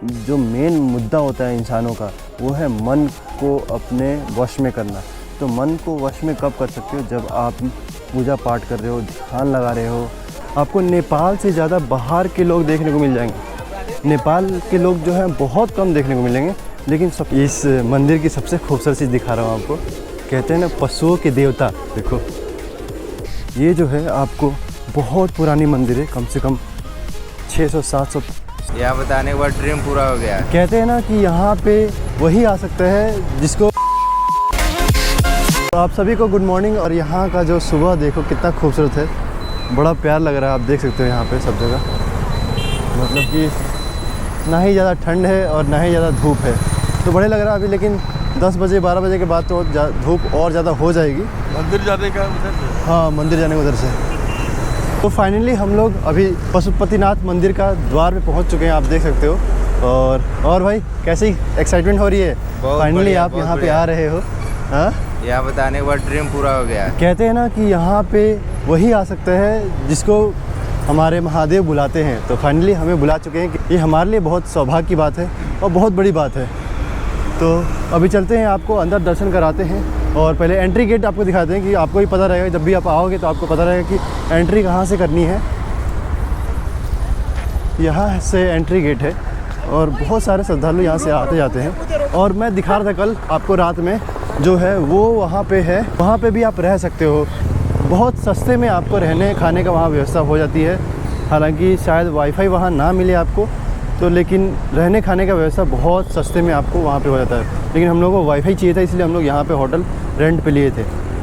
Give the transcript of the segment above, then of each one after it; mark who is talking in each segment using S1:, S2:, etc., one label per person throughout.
S1: जो मेन मुद्दा होता है इंसानों का वो है मन को अपने वश में करना। तो मन को वश में कब कर सकते हो? जब आप पूजा पाठ कर रहे हो, ध्यान लगा रहे हो। आपको नेपाल से ज़्यादा बाहर के लोग देखने को मिल जाएंगे। नेपाल के लोग जो हैं बहुत कम देखने को मिलेंगे। लेकिन सब इस मंदिर की सबसे खूबसूरत चीज़ दिखा रहा हूँ आपको। कहते हैं ना पशुओं के देवता। देखो ये जो है आपको बहुत पुरानी मंदिर है, कम से कम 600-700।
S2: यह बताने के बाद ड्रीम पूरा हो गया।
S1: कहते हैं ना कि यहाँ पे वही आ सकता है जिसको। तो आप सभी को गुड मॉर्निंग। और यहाँ का जो सुबह देखो कितना खूबसूरत है, बड़ा प्यार लग रहा है। आप देख सकते हो यहाँ पे सब जगह, मतलब कि ना ही ज़्यादा ठंड है और ना ही ज़्यादा धूप है, तो बड़े लग रहा है अभी। लेकिन 10 बजे 12 बजे के बाद तो धूप और ज़्यादा हो जाएगी।
S3: मंदिर जाने का उधर से?
S1: हाँ, मंदिर जाने को उधर से। तो फाइनली हम लोग अभी पशुपतिनाथ मंदिर का द्वार पे पहुंच चुके हैं, आप देख सकते हो। और भाई कैसी एक्साइटमेंट हो रही है? फाइनली आप यहाँ पे आ रहे हो। हाँ,
S2: यह बताने के बाद ड्रीम पूरा हो गया।
S1: कहते हैं ना कि यहाँ पे वही आ सकता है जिसको हमारे महादेव बुलाते हैं। तो फाइनली हमें बुला चुके हैं कि ये हमारे लिए बहुत सौभाग्य की बात है और बहुत बड़ी बात है। तो अभी चलते हैं, आपको अंदर दर्शन कराते हैं। और पहले एंट्री गेट आपको दिखाते हैं कि आपको ही पता रहेगा, जब भी आप आओगे तो आपको पता रहेगा कि एंट्री कहाँ से करनी है। यहाँ से एंट्री गेट है और बहुत सारे श्रद्धालु यहाँ से आते जाते हैं। और मैं दिखा रहा था कल आपको रात में जो है वो वहाँ पे है, वहाँ पे भी आप रह सकते हो। बहुत सस्ते में आपको रहने खाने का वहाँ व्यवस्था हो जाती है। हालांकि शायद वाईफाई वहाँ ना मिले आपको, तो लेकिन रहने खाने का व्यवस्था बहुत सस्ते में आपको वहाँ पे हो जाता है। लेकिन हम लोगों को वाईफाई चाहिए था, इसलिए हम लोग यहाँ पे होटल रेंट पे लिए थे।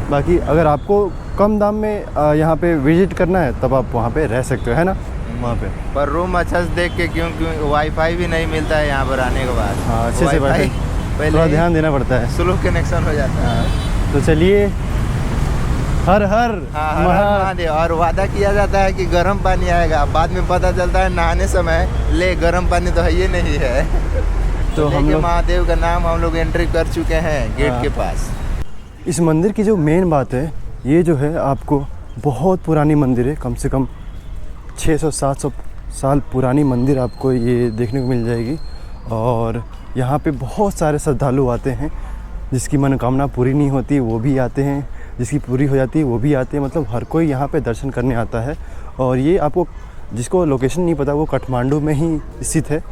S1: बाकी अगर आपको कम दाम में यहाँ पे विजिट करना है तब आप वहाँ पे रह सकते हो, है ना वहाँ पे।
S2: पर रूम अच्छा से देख के, क्योंकि वाईफाई भी नहीं मिलता है यहाँ पर आने के बाद।
S1: हाँ, अच्छे से वाईफाई थोड़ा ध्यान देना पड़ता है,
S2: स्लो कनेक्शन हो जाता है।
S1: तो चलिए, हर हर
S2: महादेव। और वादा किया जाता है कि गर्म पानी आएगा, बाद में पता चलता है नहाने समय ले गर्म पानी तो है ये नहीं है। तो हम लोग महादेव का नाम हम लोग एंट्री कर चुके हैं गेट के पास।
S1: इस मंदिर की जो मेन बात है, ये जो है आपको बहुत पुरानी मंदिर है, कम से कम 600-700 साल पुरानी मंदिर आपको ये देखने को मिल जाएगी। और यहाँ पे बहुत सारे श्रद्धालु आते हैं, जिसकी मनोकामना पूरी नहीं होती वो भी आते हैं, जिसकी पूरी हो जाती है वो भी आते हैं। मतलब हर कोई यहाँ पे दर्शन करने आता है। और ये आपको जिसको लोकेशन नहीं पता वो काठमांडू में ही स्थित है।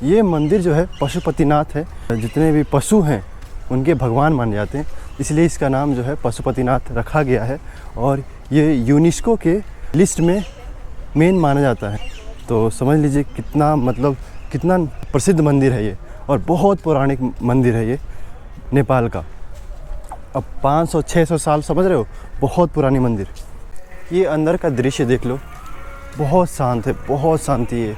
S1: ये मंदिर जो है पशुपतिनाथ है, जितने भी पशु हैं उनके भगवान माने जाते हैं, इसलिए इसका नाम जो है पशुपतिनाथ रखा गया है। और ये यूनेस्को के लिस्ट में मेन माना जाता है। तो समझ लीजिए कितना, मतलब कितना प्रसिद्ध मंदिर है ये, और बहुत पौराणिक मंदिर है ये नेपाल का। अब 500-600 साल, समझ रहे हो, बहुत पुरानी मंदिर। ये अंदर का दृश्य देख लो, बहुत शांत है, बहुत शांति है।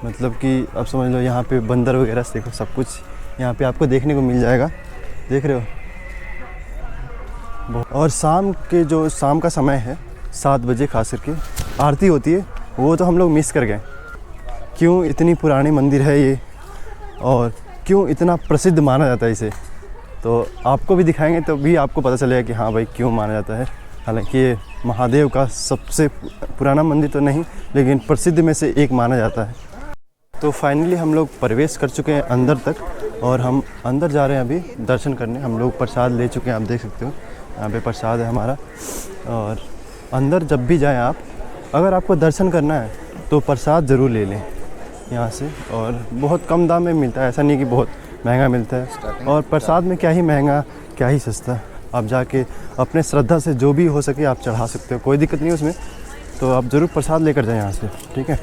S1: मतलब कि अब समझ लो यहाँ पे बंदर वगैरह से देखो, सब कुछ यहाँ पे आपको देखने को मिल जाएगा, देख रहे हो। और शाम का समय है 7 बजे, खास करके आरती होती है, वो तो हम लोग मिस कर गए। क्यों इतनी पुरानी मंदिर है ये और क्यों इतना प्रसिद्ध माना जाता है इसे, तो आपको भी दिखाएंगे तो भी आपको पता चलेगा कि हाँ भाई क्यों माना जाता है। हालांकि ये महादेव का सबसे पुराना मंदिर तो नहीं, लेकिन प्रसिद्ध में से एक माना जाता है। तो फाइनली हम लोग प्रवेश कर चुके हैं अंदर तक, और हम अंदर जा रहे हैं अभी दर्शन करने। हम लोग प्रसाद ले चुके हैं, आप देख सकते हो यहाँ पे प्रसाद है हमारा। और अंदर जब भी जाएं आप, अगर आपको दर्शन करना है तो प्रसाद ज़रूर ले लें यहाँ से। और बहुत कम दाम में मिलता है, ऐसा नहीं कि बहुत महंगा मिलता है। और प्रसाद में क्या ही महंगा, क्या ही सस्ता, आप जाके अपने श्रद्धा से जो भी हो सके आप चढ़ा सकते हो, कोई दिक्कत नहीं उसमें। तो आप ज़रूर प्रसाद लेकर जाएं यहाँ से, ठीक है।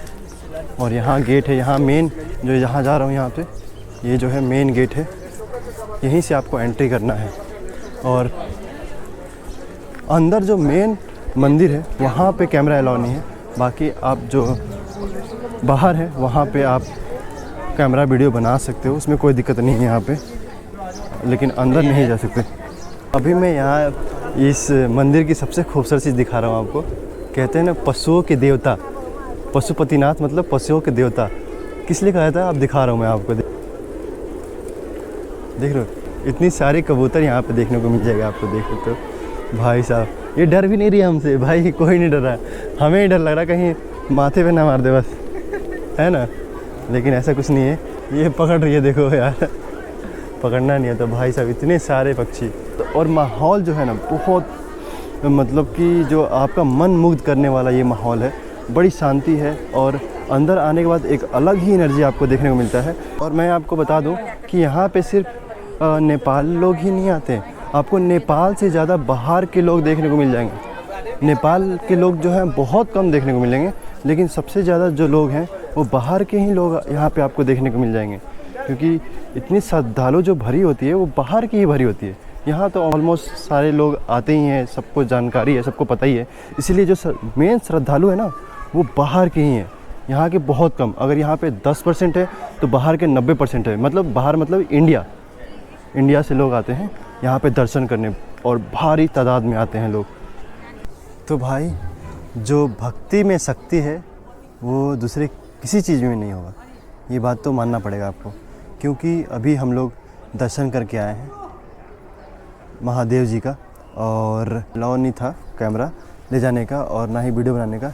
S1: और यहाँ गेट है, यहाँ मेन जो यहाँ जा रहा हूँ यहाँ पे, ये जो है मेन गेट है, यहीं से आपको एंट्री करना है। और अंदर जो मेन मंदिर है वहाँ पे कैमरा अलाउ नहीं है। बाकी आप जो बाहर है वहाँ पे आप कैमरा वीडियो बना सकते हो, उसमें कोई दिक्कत नहीं है यहाँ पे, लेकिन अंदर नहीं जा सकते। अभी मैं यहाँ इस मंदिर की सबसे खूबसूरत चीज़ दिखा रहा हूँ आपको। कहते हैं ना पशुओं के देवता, पशुपतिनाथ मतलब पशुओं के देवता। किस लिए कहा था, आप दिखा रहा हूँ मैं आपको। देख रहे हो इतनी सारी कबूतर यहाँ पे देखने को मिल जाएगा आपको, देख सकते हो। भाई साहब ये डर भी नहीं रही हमसे, भाई कोई नहीं डर रहा, हमें ही डर लग रहा कहीं माथे पे ना मार दे बस, है ना। लेकिन ऐसा कुछ नहीं है, ये पकड़ रही है, देखो यार, पकड़ना नहीं है तो भाई साहब इतने सारे पक्षी। तो और माहौल जो है ना बहुत, मतलब कि जो आपका मन मुग्ध करने वाला ये माहौल है, बड़ी शांति है और अंदर आने के बाद एक अलग ही एनर्जी आपको देखने को मिलता है। और मैं आपको बता दूं कि यहाँ पे सिर्फ नेपाल लोग ही नहीं आते, आपको नेपाल से ज़्यादा बाहर के लोग देखने को मिल जाएंगे। नेपाल के लोग जो हैं बहुत कम देखने को मिलेंगे, लेकिन सबसे ज़्यादा जो लोग हैं वो बाहर के ही लोग यहाँ पे आपको देखने को मिल जाएंगे, क्योंकि इतनी श्रद्धालु जो भरी होती है वो बाहर की ही भरी होती है। यहाँ तो ऑलमोस्ट सारे लोग आते ही हैं, सबको जानकारी है, सबको पता ही है, इसीलिए जो मेन श्रद्धालु है ना वो बाहर के ही हैं, यहाँ के बहुत कम। अगर यहाँ पे 10% है तो बाहर के 90% है, मतलब बाहर मतलब इंडिया से लोग आते हैं यहाँ पे दर्शन करने और भारी तादाद में आते हैं लोग। तो भाई जो भक्ति में शक्ति है वो दूसरे किसी चीज़ में नहीं होगा, ये बात तो मानना पड़ेगा आपको, क्योंकि अभी हम लोग दर्शन करके आए हैं महादेव जी का, और अलाउ नहीं था कैमरा ले जाने का और ना ही वीडियो बनाने का,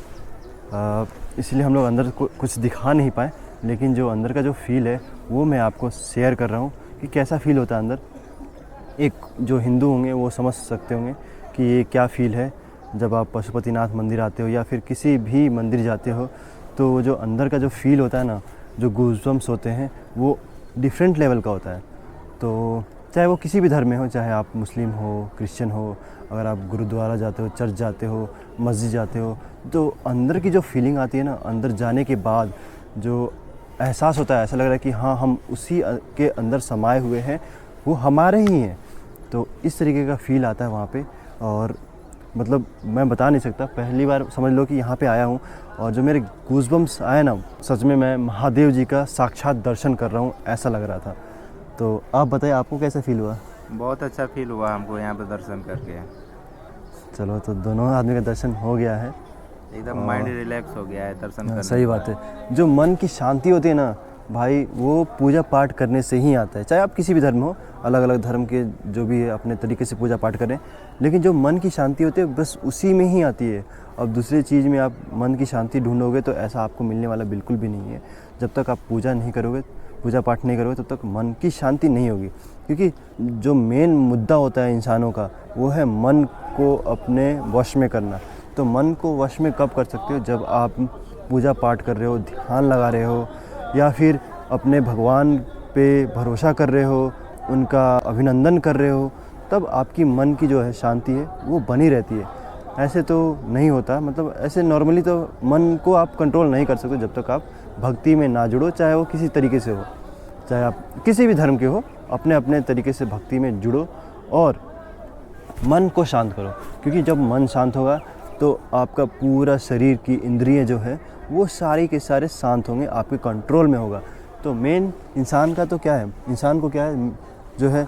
S1: इसलिए हम लोग अंदर कुछ दिखा नहीं पाए, लेकिन जो अंदर का जो फील है वो मैं आपको शेयर कर रहा हूँ कि कैसा फ़ील होता है अंदर। एक जो हिंदू होंगे वो समझ सकते होंगे कि ये क्या फ़ील है जब आप पशुपतिनाथ मंदिर आते हो या फिर किसी भी मंदिर जाते हो, तो जो अंदर का जो फ़ील होता है ना, जो गूज़बम्स होते हैं वो डिफरेंट लेवल का होता है। तो चाहे वो किसी भी धर्म में हो, चाहे आप मुस्लिम हो, क्रिश्चियन हो, अगर आप गुरुद्वारा जाते हो, चर्च जाते हो, मस्जिद जाते हो, तो अंदर की जो फीलिंग आती है ना, अंदर जाने के बाद जो एहसास होता है, ऐसा लग रहा है कि हाँ हम उसी के अंदर समाये हुए हैं, वो हमारे ही हैं। तो इस तरीके का फ़ील आता है वहाँ पे, और मतलब मैं बता नहीं सकता, पहली बार समझ लो कि यहाँ पे आया हूँ और जो मेरे गूज़बम्स आए ना, सच में मैं महादेव जी का साक्षात दर्शन कर रहा हूँ ऐसा लग रहा था। तो आप बताइए आपको कैसा फ़ील हुआ?
S2: बहुत अच्छा फील हुआ हमको यहाँ पे दर्शन करके।
S1: चलो, तो दोनों आदमी का दर्शन हो गया है,
S2: एकदम माइंड रिलैक्स हो गया है दर्शन करने
S1: सही
S2: के
S1: बात
S2: बाद।
S1: है। जो मन की शांति होती है ना भाई, वो पूजा पाठ करने से ही आता है। चाहे आप किसी भी धर्म हो, अलग अलग धर्म के जो भी है अपने तरीके से पूजा पाठ करें, लेकिन जो मन की शांति होती है बस उसी में ही आती है। अब दूसरी चीज़ में आप मन की शांति ढूंढोगे तो ऐसा आपको मिलने वाला बिल्कुल भी नहीं है। जब तक आप पूजा नहीं करोगे, पूजा पाठ नहीं करोगे, तब तक मन की शांति नहीं होगी, क्योंकि जो मेन मुद्दा होता है इंसानों का वो है मन को अपने वश में करना। तो मन को वश में कब कर सकते हो? जब आप पूजा पाठ कर रहे हो, ध्यान लगा रहे हो, या फिर अपने भगवान पे भरोसा कर रहे हो, उनका अभिनंदन कर रहे हो, तब आपकी मन की जो है शांति है वो बनी रहती है। ऐसे तो नहीं होता, मतलब ऐसे नॉर्मली तो मन को आप कंट्रोल नहीं कर सकते जब तक आप भक्ति में ना जुड़ो, चाहे वो किसी तरीके से हो, चाहे आप किसी भी धर्म के हो, अपने अपने तरीके से भक्ति में जुड़ो और मन को शांत करो। क्योंकि जब मन शांत होगा तो आपका पूरा शरीर की इंद्रियां जो है वो सारी के सारे शांत होंगे, आपके कंट्रोल में होगा। तो मेन इंसान का तो क्या है, इंसान को क्या है जो है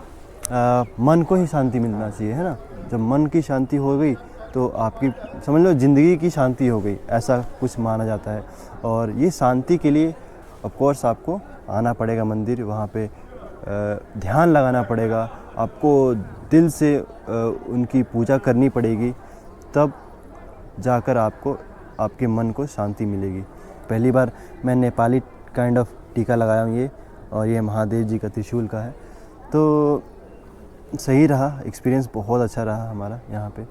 S1: मन को ही शांति मिलना चाहिए, है ना। जब मन की शांति हो गई तो आपकी समझ लो ज़िंदगी की शांति हो गई, ऐसा कुछ माना जाता है। और ये शांति के लिए ऑफ कोर्स आपको आना पड़ेगा मंदिर, वहाँ पे ध्यान लगाना पड़ेगा, आपको दिल से उनकी पूजा करनी पड़ेगी, तब जाकर आपको आपके मन को शांति मिलेगी। पहली बार मैं नेपाली काइंड ऑफ टीका लगाया हूँ ये, और ये महादेव जी का त्रिशूल का है। तो सही रहा, एक्सपीरियंस बहुत अच्छा रहा हमारा यहाँ पे।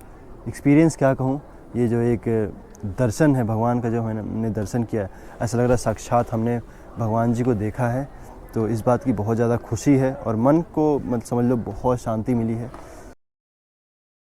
S1: एक्सपीरियंस क्या कहूँ, ये जो एक दर्शन है भगवान का, जो हमने दर्शन किया है, ऐसा लग रहा है साक्षात हमने भगवान जी को देखा है। तो इस बात की बहुत ज़्यादा खुशी है और मन को मतलब समझ लो बहुत शांति मिली है।